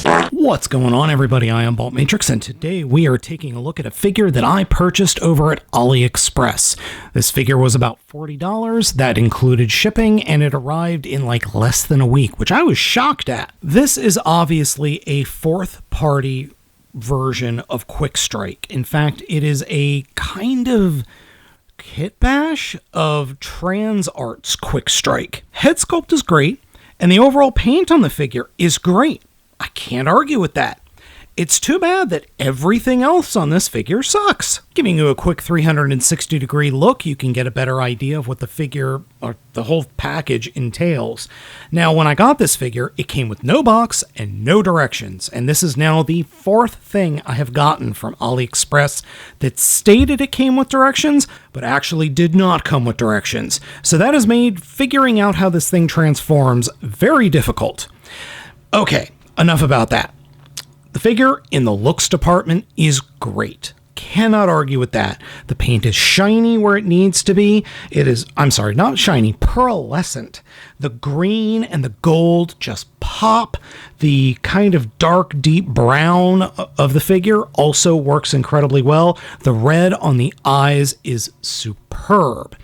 What's going on, everybody? I am Baltmatrix, and today we are taking a look at a figure that I purchased over at AliExpress. This figure was about $40. That included shipping, and it arrived in like less than a week, which I was shocked at. This is obviously a fourth-party version of Quickstrike. In fact, it is a kind of kit bash of Trans Art's Quickstrike. Head sculpt is great, and the overall paint on the figure is great. I can't argue with that. It's too bad that everything else on this figure sucks. Giving you a quick 360-degree look, you can get a better idea of what the figure, or the whole package, entails. Now, when I got this figure, it came with no box and no directions, and this is now the fourth thing I have gotten from AliExpress that stated it came with directions, but actually did not come with directions. So that has made figuring out how this thing transforms very difficult. Okay. Enough about that. The figure in the looks department is great. Cannot argue with that. The paint is shiny where it needs to be. It is, I'm sorry, not shiny, pearlescent. The green and the gold just pop. The kind of dark, deep brown of the figure also works incredibly well. The red on the eyes is superb.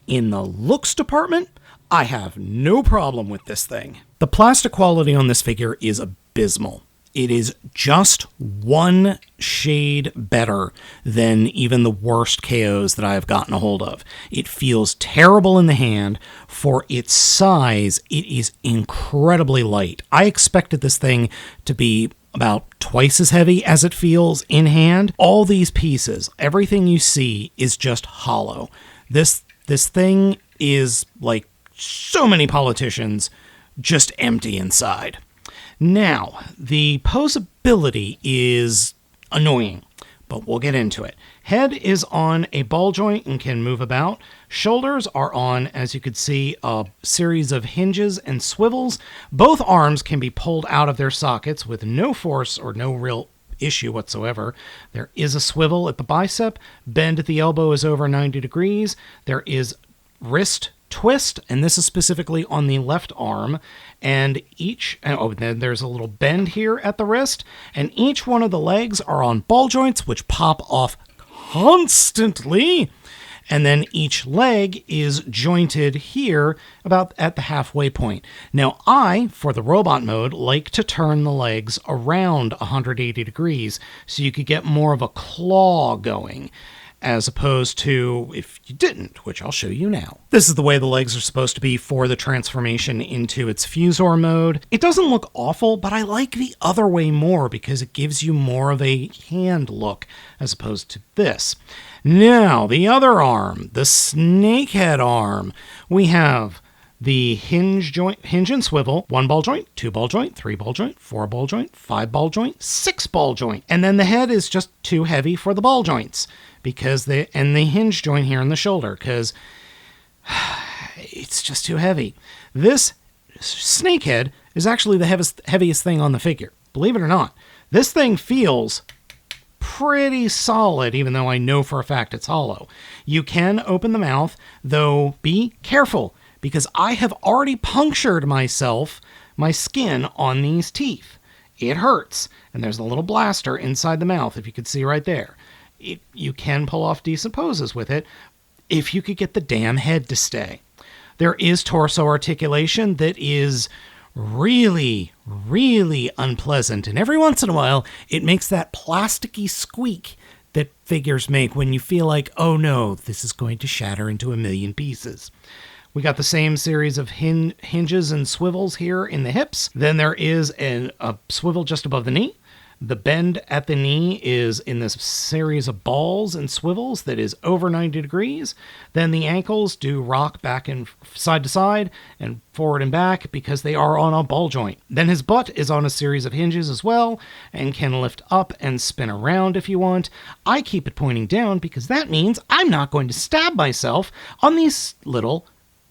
In the looks department, I have no problem with this thing. The plastic quality on this figure is abysmal. It is just one shade better than even the worst KOs that I have gotten a hold of. It feels terrible in the hand. For its size, it is incredibly light. I expected this thing to be about twice as heavy as it feels in hand. All these pieces, everything you see is just hollow. This thing is like so many politicians, just empty inside. Now, the posability is annoying, but we'll get into it. Head is on a ball joint and can move about. Shoulders are on, as you can see, a series of hinges and swivels. Both arms can be pulled out of their sockets with no force or no real issue whatsoever. There is a swivel at the bicep. Bend at the elbow is over 90 degrees. There is wrist twist, and this is specifically on the left arm, and then there's a little bend here at the wrist, and each one of the legs are on ball joints which pop off constantly, and then each leg is jointed here about at the halfway point. Now I, for the robot mode, like to turn the legs around 180 degrees so you could get more of a claw going, as opposed to if you didn't, which I'll show you now. This is the way the legs are supposed to be for the transformation into its Fusor mode. It doesn't look awful, but I like the other way more because it gives you more of a hand look as opposed to this. Now, the other arm, the snakehead arm, we have the hinge and swivel, 1 ball joint, 2 ball joint, 3 ball joint, 4 ball joint, 5 ball joint, 6 ball joint. And then the head is just too heavy for the ball joints and the hinge joint here in the shoulder, because it's just too heavy. This snakehead is actually the heaviest thing on the figure. Believe it or not, this thing feels pretty solid, even though I know for a fact it's hollow. You can open the mouth, though be careful, because I have already punctured my skin on these teeth. It hurts, and there's a little blaster inside the mouth, if you could see right there. You can pull off decent poses with it, if you could get the damn head to stay. There is torso articulation that is really, really unpleasant, and every once in a while, it makes that plasticky squeak that figures make when you feel like, oh no, this is going to shatter into a million pieces. We got the same series of hinges and swivels here in the hips. Then there is a swivel just above the knee. The bend at the knee is in this series of balls and swivels that is over 90 degrees. Then the ankles do rock back and side to side and forward and back because they are on a ball joint. Then his butt is on a series of hinges as well and can lift up and spin around if you want. I keep it pointing down because that means I'm not going to stab myself on these little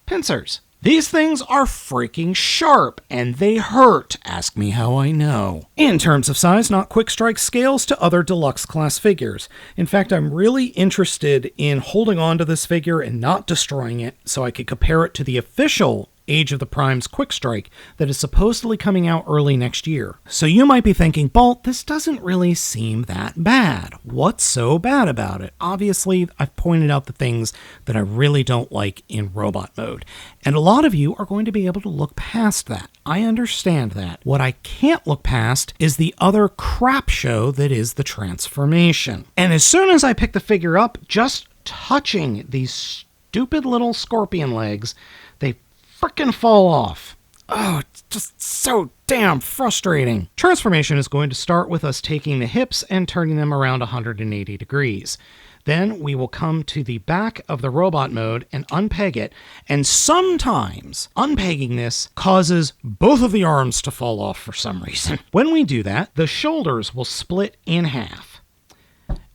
pincers. These things are freaking sharp, and they hurt. Ask me how I know. In terms of size, not Quickstrike scales to other deluxe class figures. In fact, I'm really interested in holding on to this figure and not destroying it so I could compare it to the official Age of the Prime's Quickstrike that is supposedly coming out early next year. So you might be thinking, Balt, this doesn't really seem that bad. What's so bad about it? Obviously, I've pointed out the things that I really don't like in robot mode. And a lot of you are going to be able to look past that. I understand that. What I can't look past is the other crap show that is the transformation. And as soon as I pick the figure up, just touching these stupid little scorpion legs, they frickin' fall off. Oh, it's just so damn frustrating. Transformation is going to start with us taking the hips and turning them around 180 degrees. Then we will come to the back of the robot mode and unpeg it, and sometimes unpegging this causes both of the arms to fall off for some reason. When we do that, the shoulders will split in half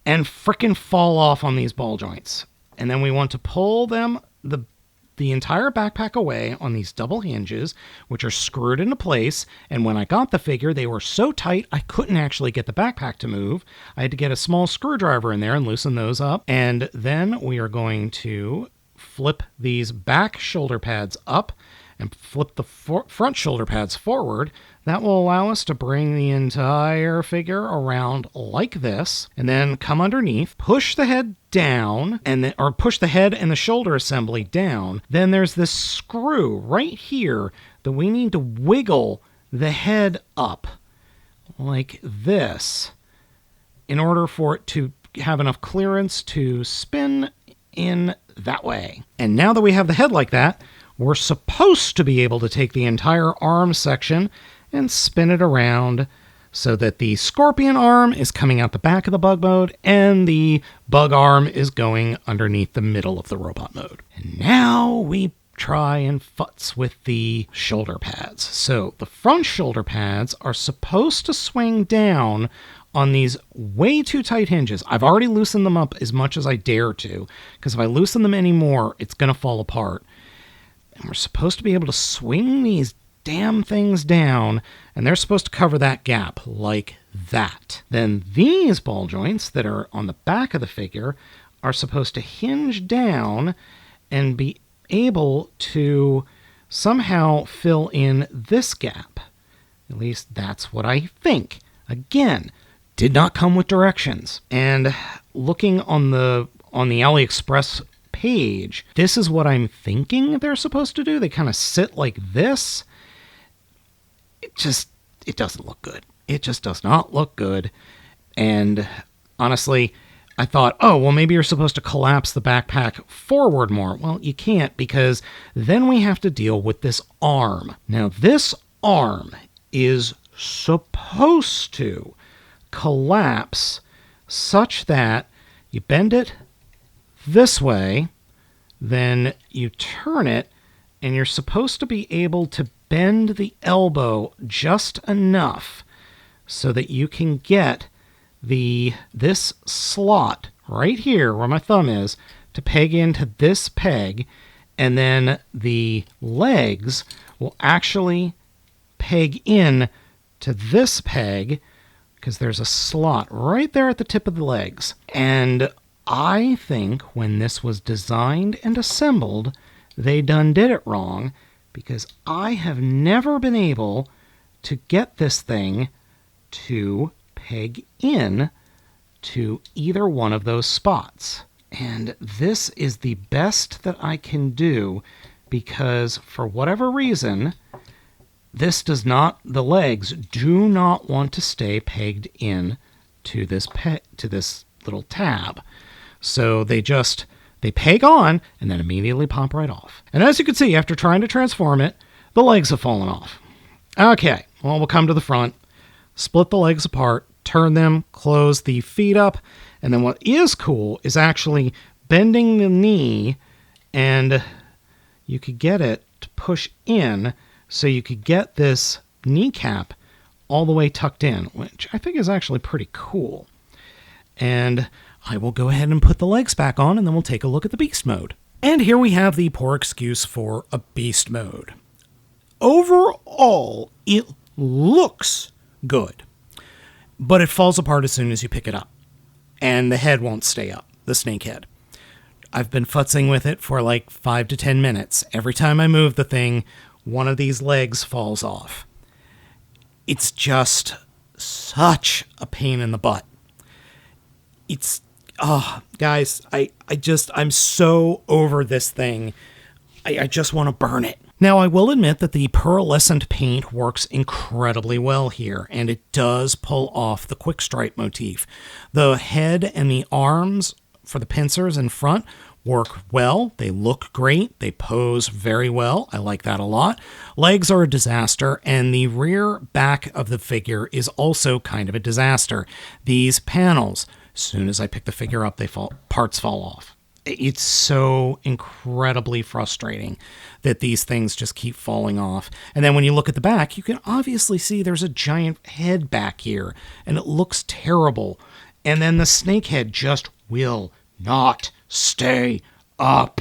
and frickin' fall off on these ball joints. And then we want to pull them, the entire backpack away on these double hinges, which are screwed into place. And when I got the figure, they were so tight, I couldn't actually get the backpack to move. I had to get a small screwdriver in there and loosen those up. And then we are going to flip these back shoulder pads up and flip the front shoulder pads forward. That will allow us to bring the entire figure around like this, and then come underneath, push the head down, or push the head and the shoulder assembly down. Then there's this screw right here that we need to wiggle the head up like this in order for it to have enough clearance to spin in that way. And now that we have the head like that, we're supposed to be able to take the entire arm section and spin it around so that the scorpion arm is coming out the back of the bug mode and the bug arm is going underneath the middle of the robot mode. And now we try and futz with the shoulder pads. So the front shoulder pads are supposed to swing down on these way too tight hinges. I've already loosened them up as much as I dare to, because if I loosen them anymore, it's going to fall apart. And we're supposed to be able to swing these damn things down, and they're supposed to cover that gap like that. Then these ball joints that are on the back of the figure are supposed to hinge down and be able to somehow fill in this gap. At least that's what I think. Again, did not come with directions. And looking on the AliExpress page, this is what I'm thinking they're supposed to do. They kind of sit like this. It doesn't look good. It just does not look good. And honestly, I thought, oh, well, maybe you're supposed to collapse the backpack forward more. Well, you can't, because then we have to deal with this arm. Now, this arm is supposed to collapse such that you bend it this way, then you turn it, and you're supposed to be able to bend the elbow just enough so that you can get this slot right here where my thumb is to peg into this peg, and then the legs will actually peg in to this peg because there's a slot right there at the tip of the legs. And I think when this was designed and assembled, they done did it wrong, because I have never been able to get this thing to peg in to either one of those spots. And this is the best that I can do, because for whatever reason, the legs do not want to stay pegged in to this little tab. So they peg on and then immediately pop right off. And as you can see, after trying to transform it, the legs have fallen off. Okay, well, we'll come to the front, split the legs apart, turn them, close the feet up, and then what is cool is actually bending the knee, and you could get it to push in so you could get this kneecap all the way tucked in, which I think is actually pretty cool. And I will go ahead and put the legs back on, and then we'll take a look at the beast mode. And here we have the poor excuse for a beast mode. Overall, it looks good, but it falls apart as soon as you pick it up, and the head won't stay up, the snake head. I've been futzing with it for like 5 to 10 minutes. Every time I move the thing, one of these legs falls off. It's just such a pain in the butt. It's, guys, I'm so over this thing. I just want to burn it. Now, I will admit that the pearlescent paint works incredibly well here, and it does pull off the Quickstrike motif. The head and the arms for the pincers in front work well. They look great. They pose very well. I like that a lot. Legs are a disaster, and the rear back of the figure is also kind of a disaster. These panels, as soon as I pick the figure up, parts fall off. It's so incredibly frustrating that these things just keep falling off. And then when you look at the back, you can obviously see there's a giant head back here, and it looks terrible. And then the snake head just will not stay up.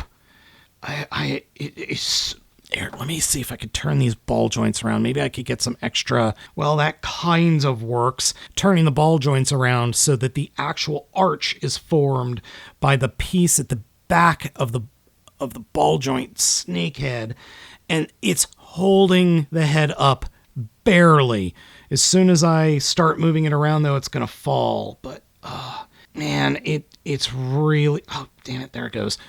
Here, let me see if I could turn these ball joints around. Maybe I could get some extra, well, that kind of works. Turning the ball joints around so that the actual arch is formed by the piece at the back of the ball joint snake head, and it's holding the head up barely. As soon as I start moving it around, though, it's going to fall. But, man, it's really, oh, damn it, there it goes.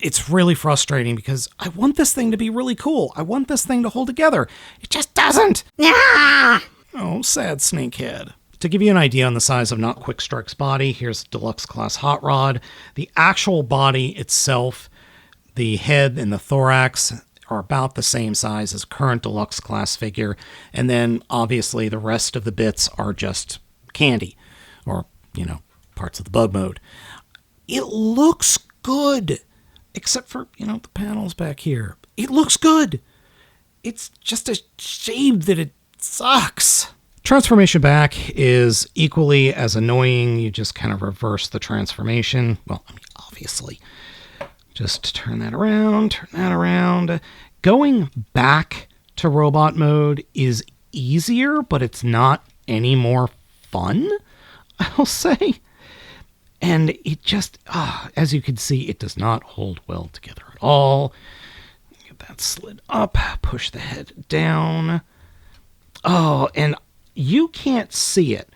It's really frustrating because I want this thing to be really cool. I want this thing to hold together. It just doesn't. Yeah. Oh, sad snakehead. To give you an idea on the size of Not Quickstrike's body, here's Deluxe Class Hot Rod. The actual body itself, the head and the thorax are about the same size as current Deluxe Class figure. And then, obviously, the rest of the bits are just candy or, parts of the bug mode. It looks good. Except for, the panels back here. It looks good. It's just a shame that it sucks. Transformation back is equally as annoying. You just kind of reverse the transformation. Well, obviously. Just turn that around. Going back to robot mode is easier, but it's not any more fun, I'll say. And it just, as you can see, it does not hold well together at all. Get that slid up, push the head down. Oh, and you can't see it,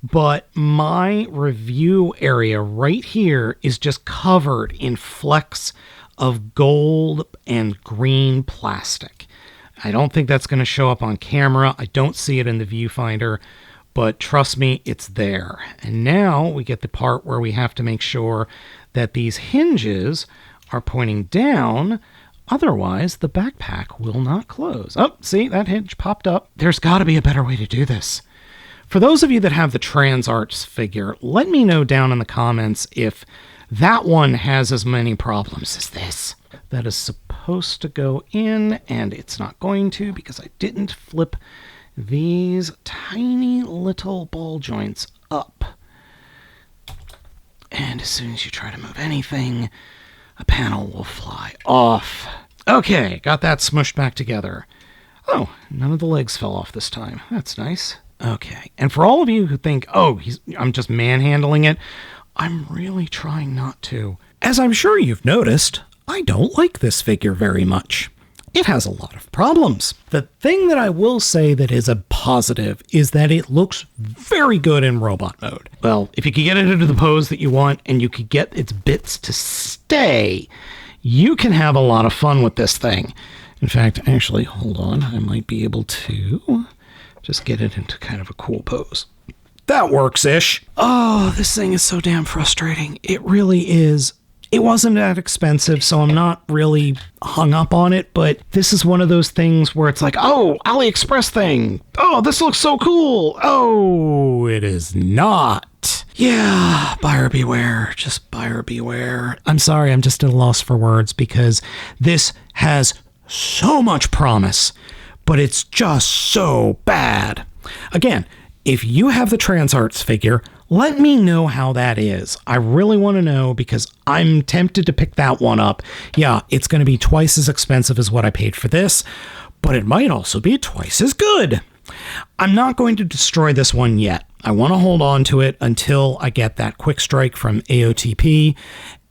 but my review area right here is just covered in flecks of gold and green plastic. I don't think that's going to show up on camera. I don't see it in the viewfinder. But trust me, it's there. And now we get the part where we have to make sure that these hinges are pointing down. Otherwise, the backpack will not close. Oh, see, that hinge popped up. There's got to be a better way to do this. For those of you that have the Trans Arts figure, let me know down in the comments if that one has as many problems as this. That is supposed to go in, and it's not going to because I didn't flip these tiny little ball joints up. And as soon as you try to move anything, a panel will fly off. Okay, got that smushed back together. Oh, none of the legs fell off this time. That's nice. Okay, and for all of you who think, I'm just manhandling it, I'm really trying not to. As I'm sure you've noticed, I don't like this figure very much. It has a lot of problems. The thing that I will say that is a positive is that it looks very good in robot mode. Well, if you could get it into the pose that you want and you could get its bits to stay, you can have a lot of fun with this thing. In fact, actually, hold on. I might be able to just get it into kind of a cool pose. That works-ish. Oh, this thing is so damn frustrating. It really is. It wasn't that expensive, so I'm not really hung up on it, but this is one of those things where it's like, oh, AliExpress thing. Oh, this looks so cool. Oh, it is not. Yeah, buyer beware. Just buyer beware. I'm sorry, I'm just at a loss for words because this has so much promise, but it's just so bad. Again, if you have the Trans Arts figure, let me know how that is. I really want to know because I'm tempted to pick that one up. Yeah, it's going to be twice as expensive as what I paid for this, but it might also be twice as good. I'm not going to destroy this one yet. I want to hold on to it until I get that Quickstrike from AOTP,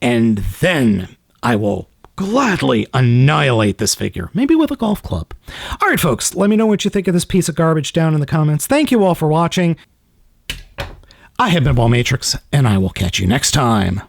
and then I will gladly annihilate this figure, maybe with a golf club. All right, folks, let me know what you think of this piece of garbage down in the comments. Thank you all for watching. I have been Baltmatrix, and I will catch you next time.